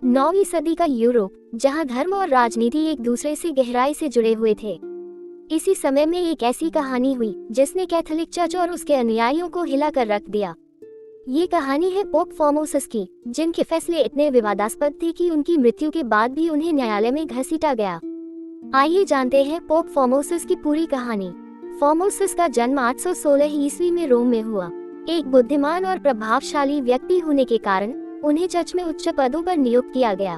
9वीं सदी का यूरोप, जहां धर्म और राजनीति एक दूसरे से गहराई से जुड़े हुए थे। इसी समय में एक ऐसी कहानी हुई जिसने कैथोलिक चर्च और उसके अनुयायियों को हिला कर रख दिया। ये कहानी है पोप फॉर्मोसस की, जिनके फैसले इतने विवादास्पद थे कि उनकी मृत्यु के बाद भी उन्हें न्यायालय में घसीटा गया। आइए जानते हैं पोप फॉर्मोसस की पूरी कहानी। फॉर्मोसस का जन्म 816 ईस्वी में रोम में हुआ। एक बुद्धिमान और प्रभावशाली व्यक्ति होने के कारण उन्हें चर्च में उच्च पदों पर नियुक्त किया गया।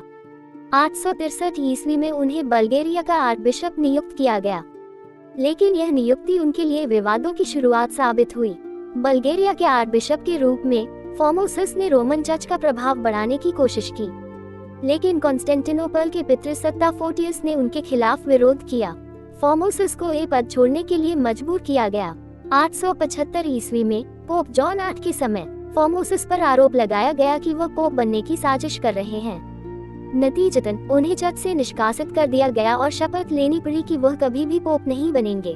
863 ईस्वी में उन्हें बल्गेरिया का आर्चबिशप नियुक्त किया गया, लेकिन यह नियुक्ति उनके लिए विवादों की शुरुआत साबित हुई। बल्गेरिया के आर्चबिशप के रूप में फॉर्मोसस ने रोमन चर्च का प्रभाव बढ़ाने की कोशिश की, लेकिन कॉन्स्टेंटिनोपल के पितृसत्ता फोर्टियस ने उनके खिलाफ विरोध किया। फॉर्मोसस को ये पद छोड़ने के लिए मजबूर किया गया। 875 ईस्वी में पोप जॉन 8 के समय फॉर्मोसस पर आरोप लगाया गया कि वह पोप बनने की साजिश कर रहे हैं। नतीजतन उन्हें चर्च से निष्कासित कर दिया गया और शपथ लेनी पड़ी कि वह कभी भी पोप नहीं बनेंगे।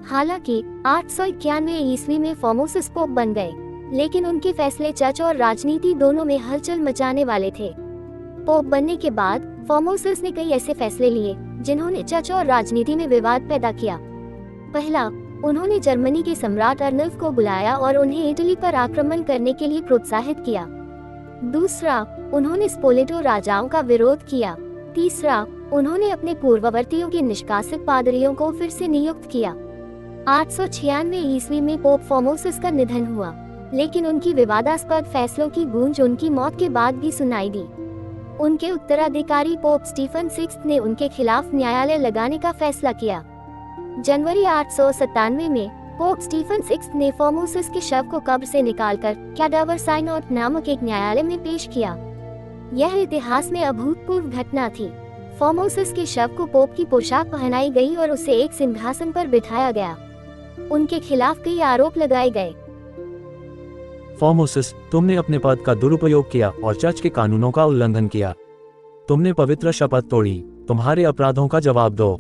हालांकि 891 ईस्वी में फॉर्मोसस पोप बन गए, लेकिन उनके फैसले चर्च और राजनीति दोनों में हलचल मचाने वाले थे। पोप बनने के बाद फॉर्मोसस ने कई ऐसे फैसले लिए जिन्होंने चर्च और राजनीति में विवाद पैदा किया। पहला, उन्होंने जर्मनी के सम्राट अर्नल्फ को बुलाया और उन्हें इटली पर आक्रमण करने के लिए प्रोत्साहित किया। दूसरा, उन्होंने स्पोलेटो राजाओं का विरोध किया। तीसरा, उन्होंने अपने पूर्ववर्तियों के निष्कासित पादरियों को फिर से नियुक्त किया। 896 ईस्वी में पोप फॉर्मोसस का निधन हुआ, लेकिन उनकी विवादास्पद फैसलों की गूंज उनकी मौत के बाद भी सुनाई दी। उनके उत्तराधिकारी पोप स्टीफन 6 ने उनके खिलाफ न्यायालय लगाने का फैसला किया। जनवरी 897 में पोप स्टीफन 6 ने फॉर्मोसस के शव को कब्र से निकालकर कैडावर साइनोड नामक एक न्यायालय में पेश किया। यह इतिहास में अभूतपूर्व घटना थी। फॉर्मोसस के शव को पोप की पोशाक पहनाई गई और उसे एक सिंहासन पर बिठाया गया। उनके खिलाफ कई आरोप लगाए गए। फॉर्मोसस, तुमने अपने पद का दुरुपयोग किया और चर्च के कानूनों का उल्लंघन किया। तुमने पवित्र शपथ तोड़ी। तुम्हारे अपराधों का जवाब दो।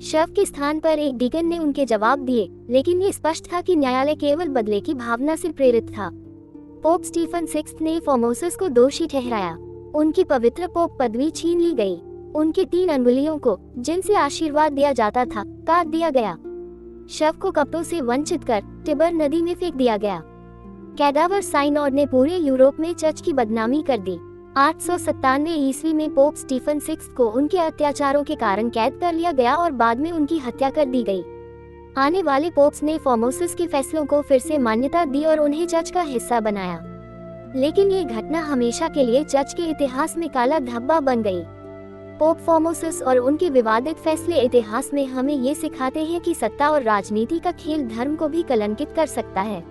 शव के स्थान पर एक डीकन ने उनके जवाब दिए, लेकिन ये स्पष्ट था कि न्यायालय केवल बदले की भावना से प्रेरित था। पोप स्टीफन 6 ने फॉर्मोसस को दोषी ठहराया। उनकी पवित्र पोप पदवी छीन ली गई। उनकी 3 अंगुलियों को, जिनसे आशीर्वाद दिया जाता था, काट दिया गया। शव को कपड़ों से वंचित कर टिबर नदी में फेंक दिया गया। कैडावर साइनोड ने पूरे यूरोप में चर्च की बदनामी कर दी। 897 ईस्वी में पोप स्टीफन 6 को उनके अत्याचारों के कारण कैद कर लिया गया और बाद में उनकी हत्या कर दी गई। आने वाले पोप्स ने फॉर्मोसस के फैसलों को फिर से मान्यता दी और उन्हें चर्च का हिस्सा बनाया, लेकिन ये घटना हमेशा के लिए चर्च के इतिहास में काला धब्बा बन गई। पोप फॉर्मोसस और उनके विवादित फैसले इतिहास में हमें ये सिखाते हैं कि सत्ता और राजनीति का खेल धर्म को भी कलंकित कर सकता है।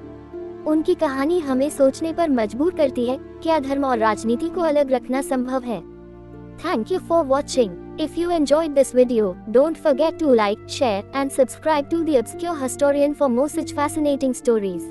उनकी कहानी हमें सोचने पर मजबूर करती है, क्या धर्म और राजनीति को अलग रखना संभव है? Thank you for watching. If you enjoyed this video, don't forget to like, share and subscribe to The Obscure Historian for more such fascinating stories.